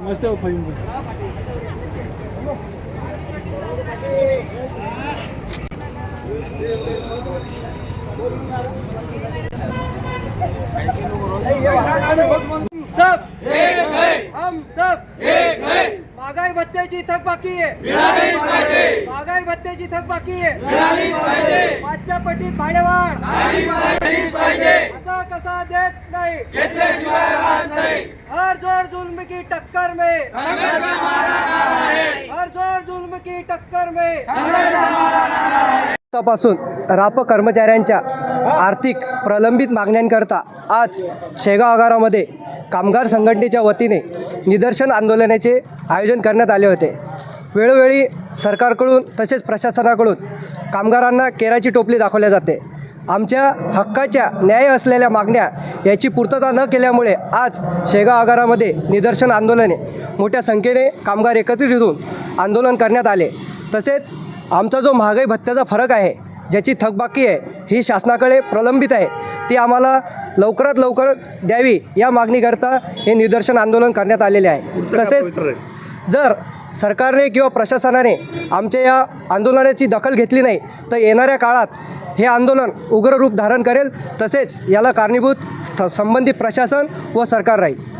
मस्त फाईन. सब एक है, हम सब एक है. महागाई भत्त्याची थकबाकी आहे, मिळालीच पाहिजे. महागाई भत्त्याची थकबाकी आहे, मिळालीच पाहिजे. 5च्या पटीत भाडेवाढ मिळालीच पाहिजे. असा कसा देत नाही, घेतल्याशिवाय राहत नाही. हर जोर जुल्म की टक्कर में, संघर्ष हमारा नारा है. हर जोर जुल्म की टक्कर में. संघर्ष हमारा नारा है. पासून राप कर्मचाऱ्यांच्या आर्थिक प्रलंबित मागण्यांकरता आज शेगाव आगारामध्ये कामगार संघटनेच्या वतीने निदर्शन आंदोलनाचे आयोजन करण्यात आले होते. वेळोवेळी सरकारकडून तसेच प्रशासनाकडून कामगारांना केराची टोपली दाखवल्या जाते. आमच्या हक्काच्या न्याय असलेल्या मागण्या याची पूर्तता न केल्यामुळे आज शेगाव आगारामध्ये निदर्शन आंदोलने मोठ्या संख्येने कामगार एकत्रित होऊन आंदोलन करण्यात आले. तसेच आमचा जो महागाई भत्त्याचा फरक आहे, ज्याची थकबाकी आहे, ही शासनाकडे प्रलंबित आहे, ती आम्हाला लवकरात लवकर द्यावी या मागणीकरता हे निदर्शन आंदोलन करण्यात आलेले आहे. तसेच जर सरकारने किंवा प्रशासनाने आमच्या या आंदोलनाची दखल घेतली नाही तर येणाऱ्या काळात हे आंदोलन उग्र रूप धारण करेल. तसेच याला कारणीभूत संबंधित प्रशासन व सरकार राहील.